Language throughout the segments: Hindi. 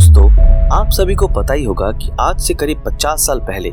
दोस्तों, आप सभी को पता ही होगा कि आज से करीब 50 साल पहले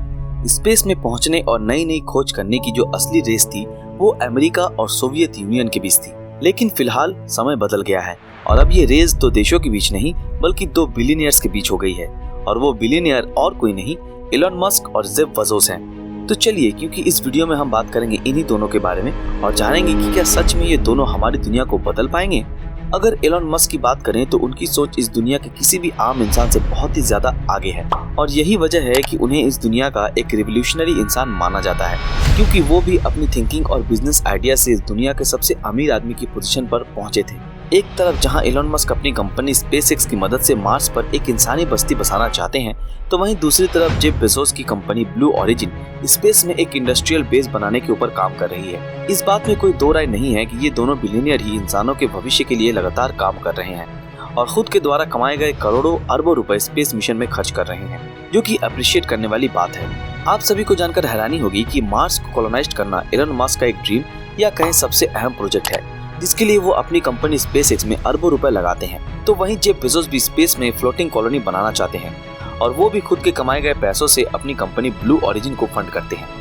स्पेस में पहुंचने और नई नई खोज करने की जो असली रेस थी वो अमेरिका और सोवियत यूनियन के बीच थी। लेकिन फिलहाल समय बदल गया है और अब ये रेस दो देशों के बीच नहीं बल्कि दो बिलियनियर्स के बीच हो गई है और वो बिलियनियर और कोई नहीं एलन मस्क और जेफ बेजोस हैं। तो चलिए, क्योंकि इस वीडियो में हम बात करेंगे इन्हीं दोनों के बारे में और जानेंगे कि क्या सच में ये दोनों हमारी दुनिया को बदल पाएंगे। अगर एलन मस्क की बात करें तो उनकी सोच इस दुनिया के किसी भी आम इंसान से बहुत ही ज्यादा आगे है और यही वजह है कि उन्हें इस दुनिया का एक रिवोल्यूशनरी इंसान माना जाता है, क्योंकि वो भी अपनी थिंकिंग और बिजनेस आइडिया से इस दुनिया के सबसे अमीर आदमी की पोजीशन पर पहुंचे थे। एक तरफ जहां एलन मस्क अपनी कंपनी स्पेसएक्स की मदद से मार्स पर एक इंसानी बस्ती बसाना चाहते हैं, तो वहीं दूसरी तरफ जेफ बेजोस की कंपनी ब्लू ओरिजिन स्पेस में एक इंडस्ट्रियल बेस बनाने के ऊपर काम कर रही है। इस बात में कोई दो राय नहीं है कि ये दोनों बिलियनियर ही इंसानों के भविष्य के लिए लगातार काम कर रहे हैं और खुद के द्वारा कमाए गए करोड़ों अरबों रुपए स्पेस मिशन में खर्च कर रहे हैं, जो कि अप्रिशिएट करने वाली बात है। आप सभी को जानकर हैरानी होगी कि मार्स को कॉलोनाइज करना एलन मस्क का एक ड्रीम या कहीं सबसे अहम प्रोजेक्ट है, जिसके लिए वो अपनी कंपनी स्पेसएक्स में अरबों रुपए लगाते हैं। तो वहीं जेफ बेजोस भी स्पेस में फ्लोटिंग कॉलोनी बनाना चाहते हैं और वो भी खुद के कमाए गए पैसों से अपनी कंपनी ब्लू ओरिजिन को फंड करते हैं।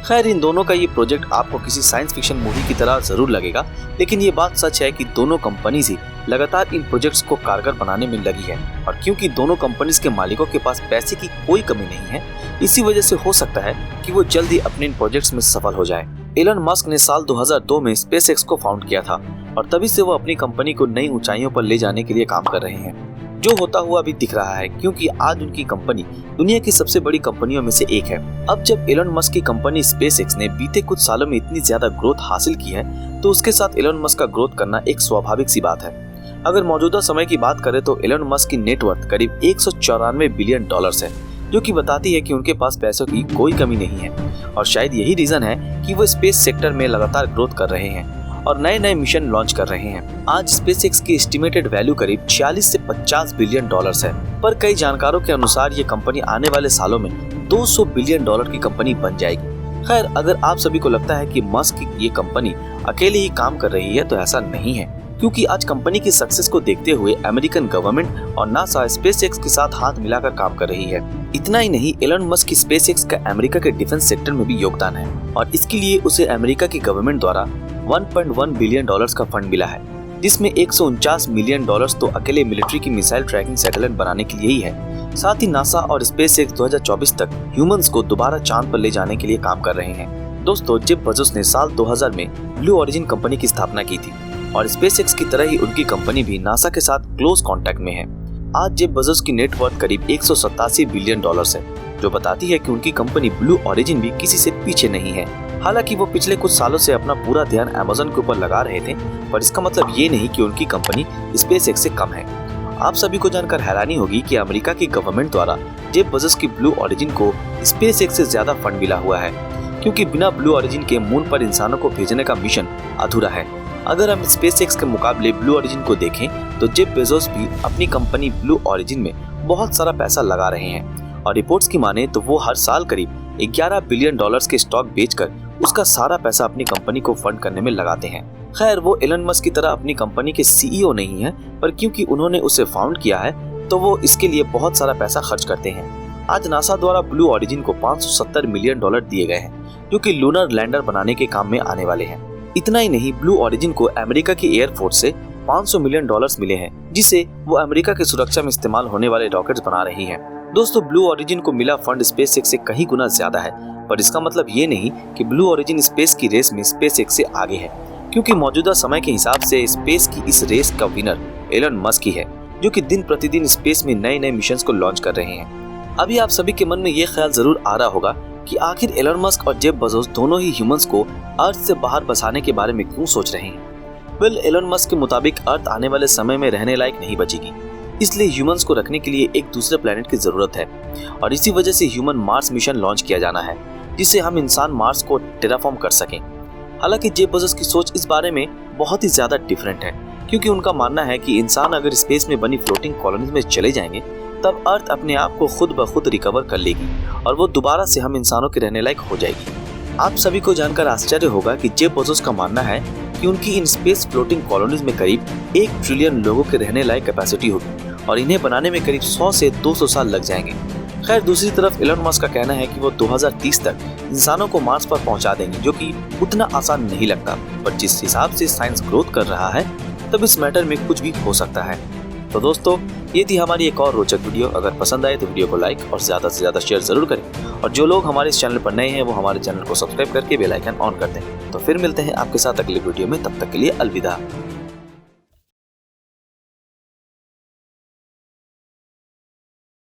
खैर, इन दोनों का ये प्रोजेक्ट आपको किसी साइंस फिक्शन मूवी की तरह जरूर लगेगा, लेकिन ये बात सच है कि दोनों कंपनीज ही लगातार इन प्रोजेक्ट्स को कारगर बनाने में लगी है और क्योंकि दोनों कंपनीज के मालिकों के पास पैसे की कोई कमी नहीं है, इसी वजह से हो सकता है कि वो जल्द ही अपने इन प्रोजेक्ट्स में सफल हो जाए। एलन मस्क ने साल 2002 में स्पेसएक्स को फाउंड किया था और तभी से वो अपनी कंपनी को नई ऊंचाइयों पर ले जाने के लिए काम कर रहे हैं, जो होता हुआ भी दिख रहा है, क्योंकि आज उनकी कंपनी दुनिया की सबसे बड़ी कंपनियों में से एक है। अब जब एलन मस्क की कंपनी स्पेसएक्स ने बीते कुछ सालों में इतनी ज्यादा ग्रोथ हासिल की है, तो उसके साथ एलन मस्क का ग्रोथ करना एक स्वाभाविक सी बात है। अगर मौजूदा समय की बात करें तो एलन मस्क की नेटवर्थ करीब 194 बिलियन डॉलर्स है, जो कि बताती है कि उनके पास पैसों की कोई कमी नहीं है और शायद यही रीजन है कि वो स्पेस सेक्टर में लगातार ग्रोथ कर रहे हैं और नए नए मिशन लॉन्च कर रहे हैं। आज स्पेसएक्स की एस्टिमेटेड वैल्यू करीब 46 से 50 बिलियन डॉलर्स है, पर कई जानकारों के अनुसार ये कंपनी आने वाले सालों में 200 बिलियन डॉलर की कंपनी बन जाएगी। खैर, अगर आप सभी को लगता है कि मस्क की ये कंपनी अकेले ही काम कर रही है, तो ऐसा नहीं है, क्योंकि आज कंपनी की सक्सेस को देखते हुए अमेरिकन गवर्नमेंट और नासा स्पेसएक्स के साथ हाथ मिलाकर काम कर रही है। इतना ही नहीं, एलन मस्क की स्पेसएक्स का अमेरिका के डिफेंस सेक्टर में भी योगदान है और इसके लिए उसे अमेरिका की गवर्नमेंट द्वारा 1.1 बिलियन डॉलर्स का फंड मिला है, जिसमें 149 मिलियन डॉलर्स तो अकेले मिलिट्री की मिसाइल ट्रैकिंग सैटेलाइट बनाने के लिए ही है। साथ ही नासा और स्पेसएक्स 2024 तक ह्यूमंस को दोबारा चांद पर ले जाने के लिए काम कर रहे हैं। दोस्तों, जेफ बेजोस ने साल 2000 में ब्लू ओरिजिन कंपनी की स्थापना की थी और स्पेसएक्स की तरह ही उनकी कंपनी भी नासा के साथ क्लोज कांटेक्ट में है। आज जेफ बेजोस की नेटवर्थ करीब 187 बिलियन डॉलर्स है, जो बताती है कि उनकी कंपनी ब्लू ओरिजिन भी किसी से पीछे नहीं है। हालांकि वो पिछले कुछ सालों से अपना पूरा ध्यान अमेज़न के ऊपर लगा रहे थे, पर इसका मतलब ये नहीं कि उनकी कंपनी स्पेसएक्स से कम है। आप सभी को जानकर हैरानी होगी कि अमेरिका की गवर्नमेंट द्वारा जेफ बेजोस की ब्लू ओरिजिन को स्पेसएक्स से ज्यादा फंड मिला हुआ है, क्योंकि बिना ब्लू ओरिजिन के मून पर इंसानों को भेजने का मिशन अधूरा है। अगर हम स्पेसएक्स के मुकाबले ब्लू ओरिजिन को देखें तो जेफ बेजोस भी अपनी कंपनी ब्लू ओरिजिन में बहुत सारा पैसा लगा रहे हैं और रिपोर्ट्स की माने तो वो हर साल करीब 11 बिलियन डॉलर्स के स्टॉक बेचकर उसका सारा पैसा अपनी कंपनी को फंड करने में लगाते हैं। खैर, वो एलन मस्क की तरह अपनी कंपनी के सीईओ नहीं है, पर क्योंकि उन्होंने उसे फाउंड किया है तो वो इसके लिए बहुत सारा पैसा खर्च करते हैं। आज नासा द्वारा ब्लू ओरिजिन को 570 मिलियन डॉलर दिए गए हैं, जो कि लूनर लैंडर बनाने के काम में आने वाले हैं। इतना ही नहीं, ब्लू ओरिजिन को अमेरिका की एयरफोर्स से 500 मिलियन डॉलर्स मिले हैं, जिसे वो अमेरिका की सुरक्षा में इस्तेमाल होने वाले रॉकेट्स बना रही है। दोस्तों, ब्लू ओरिजिन को मिला फंड स्पेसएक्स से कहीं गुना ज्यादा है, पर इसका मतलब ये नहीं कि ब्लू ओरिजिन स्पेस की रेस में स्पेसएक्स से आगे है, क्योंकि मौजूदा समय के हिसाब से स्पेस की इस रेस का विनर एलन मस्क ही है, जो कि दिन प्रतिदिन स्पेस में नए नए मिशंस को लॉन्च कर रहे हैं। अभी आप सभी के मन में ये ख्याल जरूर आ रहा होगा कि आखिर एलन मस्क और जेफ बेजोस दोनों ही ह्यूमंस को अर्थ से बाहर बसाने के बारे में क्यों सोच रहे हैं। वेल, एलन मस्क के मुताबिक अर्थ आने वाले समय में रहने लायक नहीं बचेगी, इसलिए ह्यूमंस को रखने के लिए एक दूसरे प्लेनेट की जरूरत है और इसी वजह से ह्यूमन मार्स मिशन लॉन्च किया जाना है, जिससे हम इंसान मार्स को टेराफॉर्म कर सकें। हालांकि जेफ बेजोस की सोच इस बारे में बहुत ही ज्यादा डिफरेंट है, क्योंकि उनका मानना है कि इंसान अगर स्पेस में बनी फ्लोटिंग कॉलोनीज में चले जाएंगे, तब अर्थ अपने आप को खुद ब खुद रिकवर कर लेगी और वो दोबारा से हम इंसानों के रहने लायक हो जाएगी। आप सभी को जानकर आश्चर्य होगा कि जेफ बेजोस का मानना है कि उनकी इन स्पेस फ्लोटिंग कॉलोनीज में करीब 1 ट्रिलियन लोगों के रहने लायक कैपेसिटी होगी और इन्हें बनाने में करीब 100 से 200 साल लग जाएंगे। खैर, दूसरी तरफ एलन मस्क का कहना है कि वो 2030 तक इंसानों को मार्स पर पहुंचा देंगे, जो कि उतना आसान नहीं लगता, पर जिस हिसाब से साइंस ग्रोथ कर रहा है तब इस मैटर में कुछ भी हो सकता है। तो दोस्तों, ये थी हमारी एक और रोचक वीडियो। अगर पसंद आए तो वीडियो को लाइक और ज़्यादा से ज़्यादा शेयर जरूर करें, और जो लोग हमारे इस चैनल पर नए हैं वो हमारे चैनल को सब्सक्राइब करके बेल आइकन ऑन कर दें। तो फिर मिलते हैं आपके साथ अगले वीडियो में, तब तक के लिए अलविदा।